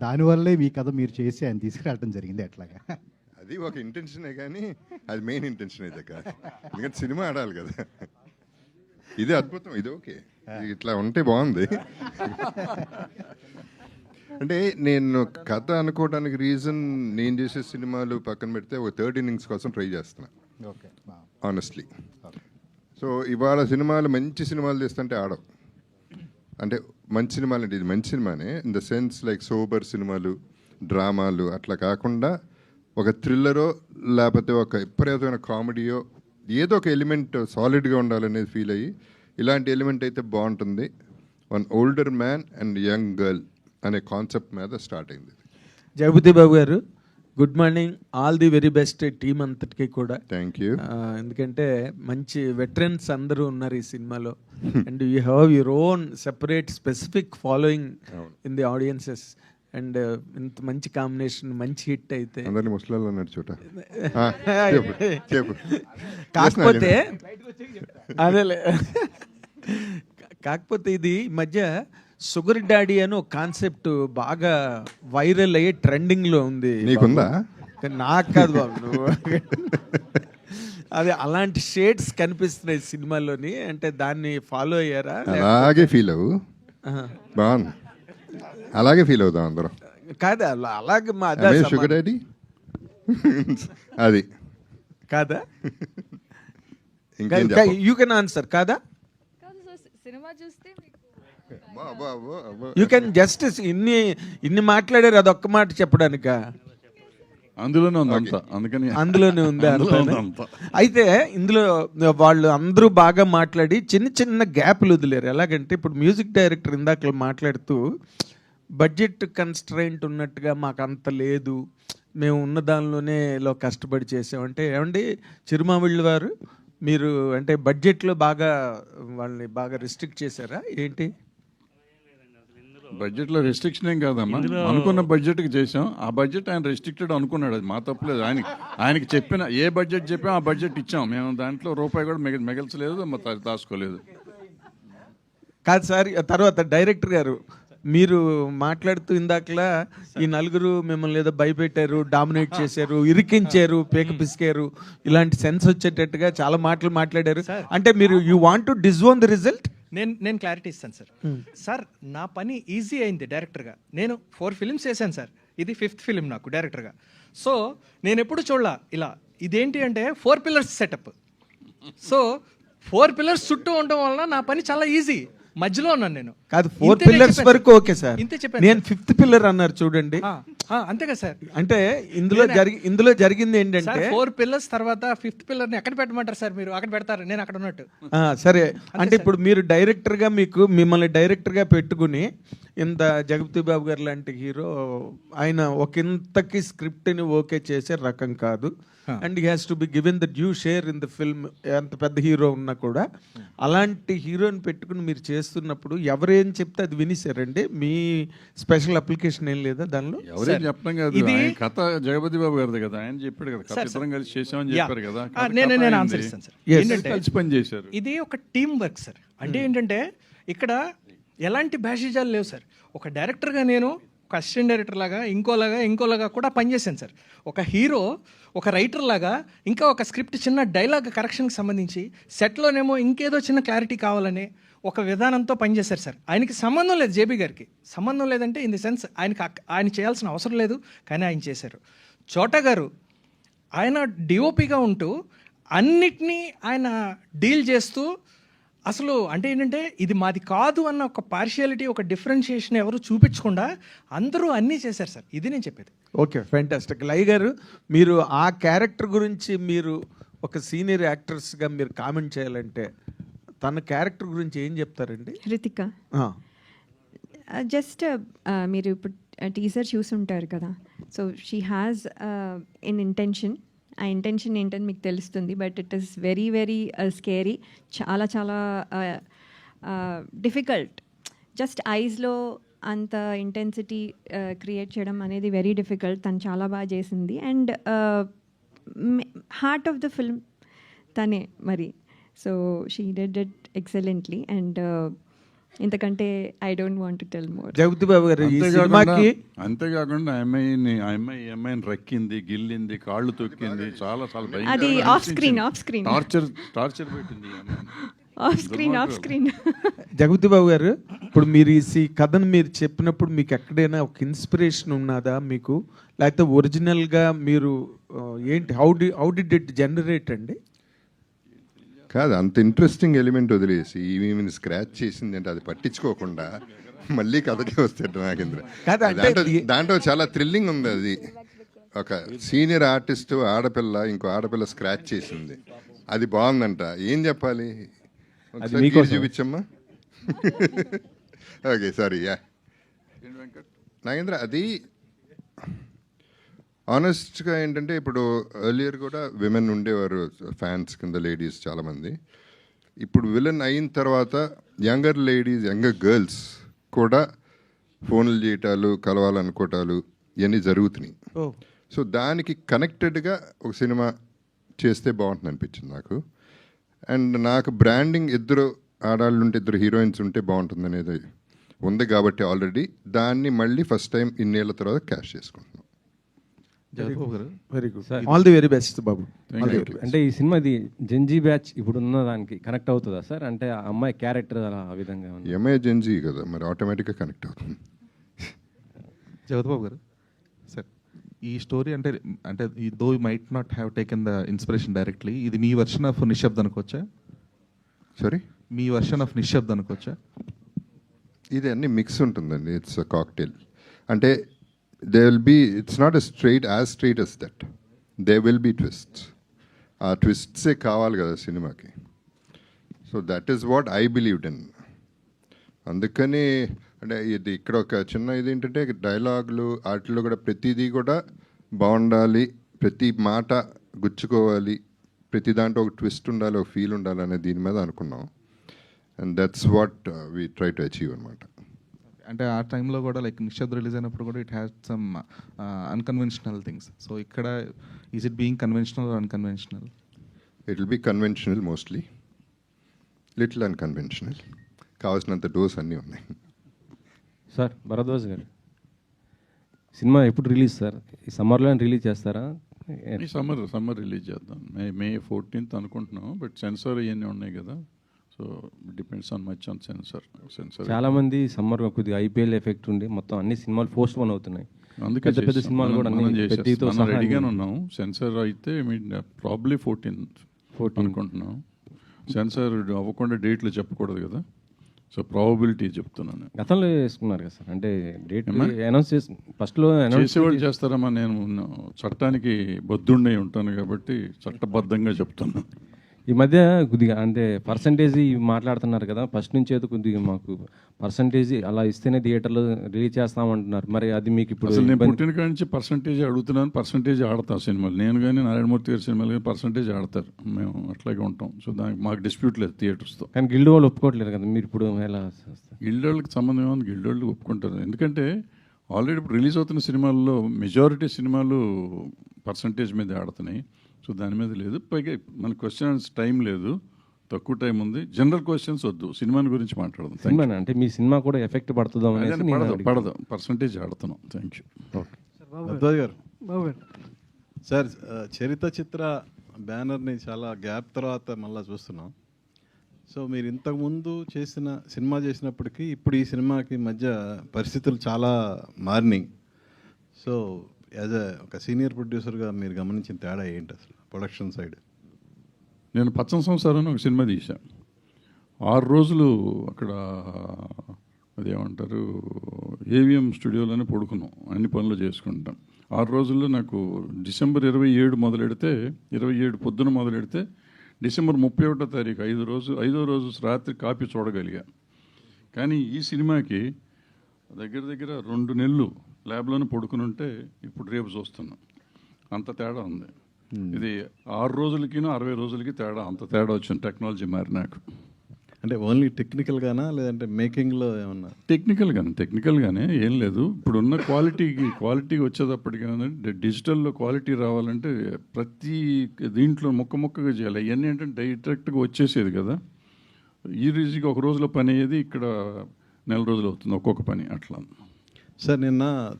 దానివల్లే మీ కథ మీరు చేసి ఆయన తీసుకురావడం జరిగింది ఎట్లాగా? అది ఒక ఇంటెన్షనే కానీ అది మెయిన్ ఇంటెన్షన్ అయితే కాదు. ఎందుకంటే సినిమా ఆడాలి కదా. ఇది అద్భుతం, ఇది ఓకే, ఇది ఇట్లా ఉంటే బాగుంది. అంటే నేను కథ అనుకోవడానికి రీజన్, నేను చేసే సినిమాలు పక్కన పెడితే ఒక థర్డ్ ఇన్నింగ్స్ కోసం ట్రై చేస్తున్నా ఓకే, ఆనెస్ట్లీ. సో ఇవాళ సినిమాలు మంచి సినిమాలు తీస్తుంటే ఆడవు. అంటే మంచి సినిమాలు అంటే ఇది మంచి సినిమానే in the sense like sober సినిమాలు, డ్రామాలు అట్లా కాకుండా ఒక థ్రిల్లరో లేకపోతే ఒక విపరీతమైన కామెడీయో ఏదో ఒక ఎలిమెంట్ సాలిడ్గా ఉండాలనేది ఫీల్ అయ్యి ఇలాంటి ఎలిమెంట్ అయితే బాగుంటుంది. One older man and young girl అనే కాన్సెప్ట్ మీద స్టార్ట్ అయింది. జగపతి బాబు గారు, good morning, all the very best team అంతటికి కూడా. Thank you. ఎందుకంటే మంచి వెటరన్స్ అందరూ ఉన్నారు ఈ సినిమాలో and you have your own separate specific following in the audiences and ఇంత మంచి కాంబినేషన్, మంచి హిట్ అయితే అందరినీ ముసలాళ్ళు అన్నాడు చూట. కాకపోతే అదేలే, కాకపోతే ఇది ఈ మధ్య షుగర్ డాడీ అని ఒక కాన్సెప్ట్ బాగా వైరల్ అయ్యి ట్రెండింగ్లో ఉంది. నీకుందా? నాకు కాదు బాబు, నువ్వు అదే అలాంటి షేడ్స్ కనిపిస్తున్నాయి సినిమాలోని. అంటే దాన్ని ఫాలో అయ్యారా? అలాగే ఫీల్ అవ్వు, బాగుంది, అలాగే ఫీల్ అవుతాం అందరం. కాదా అలాగే మా షుగర్ డాడీ అది కాదా? ఇంకేం యూ కెన్ ఆన్సర్ కాదా? సినిమా చూస్తే యూ కెన్ జస్టిస్ ఇన్ని మాట్లాడారు, అది ఒక్క మాట చెప్పడానిక? అందులోనే ఉంది అంతా, అందుకని అందులోనే ఉంది అంతా. అయితే ఇందులో వాళ్ళు అందరూ బాగా మాట్లాడి చిన్న చిన్న గ్యాప్లు వదిలేరు. ఎలాగంటే ఇప్పుడు మ్యూజిక్ డైరెక్టర్ ఇందాక మాట్లాడుతూ బడ్జెట్ కన్స్ట్రైంట్ ఉన్నట్టుగా మాకు అంత లేదు, మేము ఉన్న దానిలోనే ఇలా కష్టపడి చేసామంటే, ఏమండి చిరుమావిళ్ళ వారు, మీరు అంటే బడ్జెట్లో బాగా వాళ్ళని బాగా రిస్ట్రిక్ట్ చేశారా ఏంటి? బడ్జెట్లో రెస్ట్రిక్షన్ ఏం కాదమ్మా, అనుకున్న బడ్జెట్కి చేసాం. ఆ బడ్జెట్ ఆయన రెస్ట్రిక్టెడ్ అనుకున్నాడు, అది మా తప్పలేదు. ఆయనకి చెప్పిన ఏ బడ్జెట్ చెప్పాం ఆ బడ్జెట్ ఇచ్చాం. మేము దాంట్లో రూపాయి కూడా మిగల్చలేదు, దాచుకోలేదు. కాదు సార్, తర్వాత డైరెక్టర్ గారు మీరు మాట్లాడుతూ ఇందాకలా ఈ నలుగురు మిమ్మల్ని ఏదో భయపెట్టారు, డామినేట్ చేశారు, ఇరికించారు, పేక పిసికారు, ఇలాంటి సెన్స్ వచ్చేటట్టుగా చాలా మాటలు మాట్లాడారు. అంటే మీరు you want to disown the result? నేను క్లారిటీ ఇస్తాను సార్. సార్ నా పని ఈజీ అయింది డైరెక్టర్గా. నేను 4 ఫిలిమ్స్ చేశాను సార్, ఇది 5th ఫిలిం నాకు డైరెక్టర్గా. సో నేను ఎప్పుడు చూడలా ఇలా. ఇదేంటి అంటే 4 పిల్లర్స్ సెటప్. సో 4 పిల్లర్స్ చుట్టూ ఉండడం వలన నా పని చాలా ఈజీ. మధ్యలో ఉన్నాను నేను. కాదు, 4 పిల్లర్స్ వరకు ఓకే సార్, ఇంతే చెప్పాను. నేను 5th పిల్లర్ అన్నారు చూడండి. అంతే కదా సార్. అంటే ఇందులో జరిగింది ఏంటంటే 4 పిల్లర్స్ తర్వాత 5th పిల్లర్ని ఎక్కడ పెట్టమంటారు సార్? మీరు అక్కడ పెడతారు, నేను అక్కడ ఉన్నట్టు. సరే, అంటే ఇప్పుడు మీరు డైరెక్టర్గా మిమ్మల్ని డైరెక్టర్గా పెట్టుకుని ఇంత జగపతి బాబు గారు లాంటి హీరో ఆయన ఒకంతకి స్క్రిప్ట్ని ఓకే చేసే రకం కాదు. And he has to be given the due share in the film. ఎంత పెద్ద హీరో ఉన్నా కూడా అలాంటి హీరోని పెట్టుకుని మీరు చేస్తున్నప్పుడు ఎవరేం చెప్తే అది వినిసారండి? మీ స్పెషల్ అప్లికేషన్ ఏం లేదా దానిలో? ఎవరేం చెప్పడం కాదు, కథ జగపతి బాబు గారిది కదా, ఆయన చెప్పాడు కదా, కథ ఇద్దరం కలిసి చేసామని చెప్పారు కదా. నేను ఆన్సర్ ఇస్తాను సార్. ఏంటంటే కలిసి పని చేశారు, ఇది ఒక టీమ్ వర్క్ సార్. అంటే ఏంటంటే ఇక్కడ ఎలాంటి భేషజాలు లేవు సార్. ఒక డైరెక్టర్గా నేను ఒక అసిస్టెంట్ డైరెక్టర్ లాగా ఇంకోలాగా కూడా పనిచేశాను సార్. ఒక హీరో ఒక రైటర్ లాగా ఇంకా ఒక స్క్రిప్ట్ చిన్న డైలాగ్ కరెక్షన్కి సంబంధించి సెట్లోనేమో ఇంకేదో చిన్న క్లారిటీ కావాలనే ఒక విధానంతో పనిచేశారు సార్. ఆయనకి సంబంధం లేదు, జేబీ గారికి సంబంధం లేదంటే ఇన్ ది సెన్స్ ఆయన చేయాల్సిన అవసరం లేదు, కానీ ఆయన చేశారు. చోటా గారు ఆయన డిఓపిగా ఉంటూ అన్నిటినీ ఆయన డీల్ చేస్తూ అసలు అంటే ఏంటంటే ఇది మాది కాదు అన్న ఒక పార్షియాలిటీ, ఒక డిఫరెన్షియేషన్ ఎవరు చూపించకుండా అందరూ అన్నీ చేశారు సార్. ఇది నేను చెప్పేది. Okay, fantastic. లై గారు, మీరు ఆ క్యారెక్టర్ గురించి మీరు ఒక సీనియర్ యాక్టర్స్గా మీరు కామెంట్ చేయాలంటే తన క్యారెక్టర్ గురించి ఏం చెప్తారండి? హృతిక జస్ట్ మీరు ఇప్పుడు టీజర్ చూసుంటారు కదా. So she has N intention. ఆ ఇంటెన్షన్ ఏంటని మీకు తెలుస్తుంది, but it is very very scary. చాలా చాలా డిఫికల్ట్. జస్ట్ ఐస్లో అంత ఇంటెన్సిటీ క్రియేట్ చేయడం అనేది వెరీ డిఫికల్ట్. తను చాలా బాగా చేసింది. And heart of the film తనే మరి. So she did it excellently. And ఇంతకంటే I don't want to tell more. Jagapathi Babu garu ఈ అంతేకాకుండా సినిమాకి ఆ అమ్మాయిని రక్కింది, గిల్లింది, కాళ్ళు తొక్కింది, చాలా చాలా అది భయంకరమైన off screen, off screen, torture పెట్టింది ఈ అమ్మాయిని. Off screen, off screen. Jagapathi Babu garu, ఇప్పుడు మీరు ఈ కథను మీరు చెప్పినప్పుడు మీకు ఎక్కడైనా ఒక ఇన్స్పిరేషన్ ఉన్నదా మీకు, లేకపోతే ఒరిజినల్గా మీరు ఏంటి హౌ డిడ్ ఇట్ జనరేట్ అండి? కాదు, అంత ఇంట్రెస్టింగ్ ఎలిమెంట్ వదిలేసి ఈమెను స్క్రాచ్ చేసింది అంటే అది పట్టించుకోకుండా మళ్ళీ కథకి వస్తాడు నాగేంద్ర. కాదు, అంటే దాంట్లో చాలా థ్రిల్లింగ్ ఉంది. అది ఒక సీనియర్ ఆర్టిస్ట్ ఆడపిల్ల ఇంకో ఆడపిల్ల స్క్రాచ్ చేసింది, అది బాగుందంట. ఏం చెప్పాలి, ఒకసారి గీసి చూపించమ్మా. Okay, sorry. యా నాగేంద్ర, అది ఆనెస్ట్గా ఏంటంటే ఇప్పుడు ఎర్లియర్ కూడా విమెన్ ఉండేవారు ఫ్యాన్స్ కింద, లేడీస్ చాలామంది. ఇప్పుడు విలన్ అయిన తర్వాత యంగర్ లేడీస్, యంగర్ గర్ల్స్ కూడా ఫోన్లు చేయటాలు, కలవాలనుకోవటాలు ఇవన్నీ జరుగుతున్నాయి. సో దానికి కనెక్టెడ్గా ఒక సినిమా చేస్తే బాగుంటుంది అనిపించింది నాకు. అండ్ నాకు బ్రాండింగ్ ఇద్దరు ఆడాళ్ళు ఉంటే, ఇద్దరు హీరోయిన్స్ ఉంటే బాగుంటుంది అనేది ఉంది కాబట్టి ఆల్రెడీ దాన్ని మళ్ళీ ఫస్ట్ టైం ఇన్నేళ్ల తర్వాత క్యాష్ చేసుకుంటున్నాం. Very good, all the very best బాబు. అంటే ఈ సినిమా ఇది జెన్జీ బ్యాచ్ ఇప్పుడు ఉన్న దానికి కనెక్ట్ అవుతుందా సార్? అంటే ఆ అమ్మాయి క్యారెక్టర్ అలా ఆ విధంగా ఉంది. ఎంఐ జెన్జీ కదా, మరి ఆటోమేటిక్గా కనెక్ట్ అవుతుంది. జగత్ బాబు గారు, సార్ ఈ స్టోరీ అంటే అంటే though you might not have taken the inspiration directly, ఇది మీ వర్షన్ ఆఫ్ నిశ్శబ్ద్ అనుకోవచ్చా? సారీ, మీ వర్షన్ ఆఫ్ నిశ్శబ్ద్ అనుకోవచ్చా? ఇది అన్ని మిక్స్ ఉంటుందండి. It's a cocktail. అంటే they will be, it's not as straight as that. They will be twists. ఆ ట్విస్ట్సే కావాలి కదా సినిమాకి. So that is what I believed in. అందుకని అంటే ఇది ఇక్కడ ఒక చిన్న ఇది ఏంటంటే, డైలాగులు వాటిలో కూడా ప్రతిదీ కూడా బాగుండాలి, ప్రతి మాట గుచ్చుకోవాలి, ప్రతి దాంట్లో ఒక ట్విస్ట్ ఉండాలి, ఒక ఫీల్ ఉండాలి అనే దీని మీద అనుకున్నాం. And that's what we try to achieve అనమాట. అంటే ఆ టైంలో కూడా లైక్ నిశ్శబ్ద్ రిలీజ్ అయినప్పుడు కూడా it has some unconventional things. So ఇక్కడ is it being conventional or unconventional? It will be conventional mostly, little unconventional. కావాల్సినంత డోస్ అన్నీ ఉన్నాయి. సార్ భరద్వాజ్ గారు, సినిమా ఎప్పుడు రిలీజ్ సార్? ఈ సమ్మర్లో రిలీజ్ చేస్తారా? ఈ సమ్మర్ రిలీజ్ చేద్దాం. మే 14th అనుకుంటున్నాం. బట్ సెన్సార్ ఇవన్నీ ఉన్నాయి కదా, so depends on much on sensor. చాలా మంది సమ్మర్ కొద్దిగా ఐపీఎల్ ఎఫెక్ట్ ఉండి మొత్తం అన్ని సినిమాలు పోస్ట్ పోన్ అవుతున్నాయి. అందుకే పెద్ద పెద్ద సినిమాలు కూడా మనం రెడీగానే ఉన్నాం. సెన్సార్ అయితే ప్రాబ్లీ 14 అనుకుంటున్నాం. సెన్సార్ అవ్వకుండా డేట్లు చెప్పకూడదు కదా, సో ప్రాబబిలిటీ చెప్తున్నాను. గతంలో వేసుకున్నారు కదా సార్, అంటే డేట్ అనౌన్స్ చేసి ఫస్ట్లో చేసేవాళ్ళు చేస్తారమ్మా. నేను చట్టానికి బద్దుండే ఉంటాను కాబట్టి చట్టబద్ధంగా చెప్తున్నాను. ఈ మధ్య కొద్దిగా అంటే పర్సంటేజ్ మాట్లాడుతున్నారు కదా, ఫస్ట్ నుంచి అయితే కొద్దిగా మాకు పర్సంటేజ్ అలా ఇస్తేనే థియేటర్లో రిలీజ్ చేస్తామంటున్నారు. మరి అది మీకు ఇప్పుడు అసలు నేను పుట్టిన కాడి నుంచి పర్సంటేజ్ అడుగుతున్నాను, పర్సంటేజ్ ఆడతాం సినిమాలు. నేను కానీ నారాయణమూర్తి గారి సినిమాలు కానీ పర్సంటేజ్ ఆడతారు, మేము అట్లాగే ఉంటాం. సో దానికి మాకు డిస్ప్యూట్ లేదు థియేటర్స్తో. కానీ గిల్డ్ వాళ్ళు ఒప్పుకోవట్లేదు కదా, మీరు ఇప్పుడు ఎలా? గిల్డ్ వాళ్ళకి సంబంధం ఏమో, గిల్డ్ వాళ్ళు ఒప్పుకుంటారు. ఎందుకంటే ఆల్రెడీ ఇప్పుడు రిలీజ్ అవుతున్న సినిమాల్లో మెజారిటీ సినిమాలు పర్సంటేజ్ మీద ఆడుతున్నాయి. సో దాని మీద లేదు. పైగా మన క్వశ్చన్స్ టైం లేదు, తక్కువ టైం ఉంది. జనరల్ క్వశ్చన్స్ వద్దు, సినిమాని గురించి మాట్లాడదాం. సినిమా అంటే మీ సినిమా కూడా ఎఫెక్ట్ పడుతుందా? పడదు, పర్సంటేజ్ ఆడుతున్నాం. Thank you. భరద్వాజ్ గారు, సార్ చరిత్ర చిత్ర బ్యానర్ని చాలా గ్యాప్ తర్వాత మళ్ళీ చూస్తున్నాం. సో మీరు ఇంతకుముందు సినిమా చేసినప్పటికీ ఇప్పుడు ఈ సినిమాకి మధ్య పరిస్థితులు చాలా మారినాయి. సో యాజ్ ఒక సీనియర్ ప్రొడ్యూసర్గా మీరు గమనించిన తేడా ఏంటి అసలు ప్రొడక్షన్ సైడ్? నేను పచ్చని సంసారం ఒక సినిమా తీశాను. 6 రోజులు అక్కడ అదేమంటారు ఏవిఎం స్టూడియోలోనే పడుకున్నాం, అన్ని పనులు చేసుకుంటాం. 6 రోజుల్లో నాకు డిసెంబర్ 27 మొదలెడితే, 27 పొద్దున మొదలెడితే డిసెంబర్ 31వ తారీఖు 5వ రోజు రాత్రి కాపీ చూడగలిగా. కానీ ఈ సినిమాకి దగ్గర 2 నెలలు ల్యాబ్లోనే పడుకుని ఉంటే ఇప్పుడు రేపు చూస్తున్నాం. అంత తేడా ఉంది. ఇది 6 రోజులకి 60 రోజులకి తేడా, అంత తేడా వచ్చింది టెక్నాలజీ మారినాక. అంటే ఓన్లీ టెక్నికల్గానా లేదంటే మేకింగ్లో ఏమన్నా? టెక్నికల్గానే ఏం లేదు. ఇప్పుడున్న క్వాలిటీకి వచ్చేటప్పటికైనా డిజిటల్లో క్వాలిటీ రావాలంటే ప్రతి దీంట్లో ముక్కగా చేయాలి. ఇవన్నీ ఏంటంటే డైరెక్ట్గా వచ్చేసేది కదా. ఈజీగా ఒక రోజులో పని అయ్యేది ఇక్కడ నెల రోజులు అవుతుంది ఒక్కొక్క పని అట్లా. సార్ నిన్న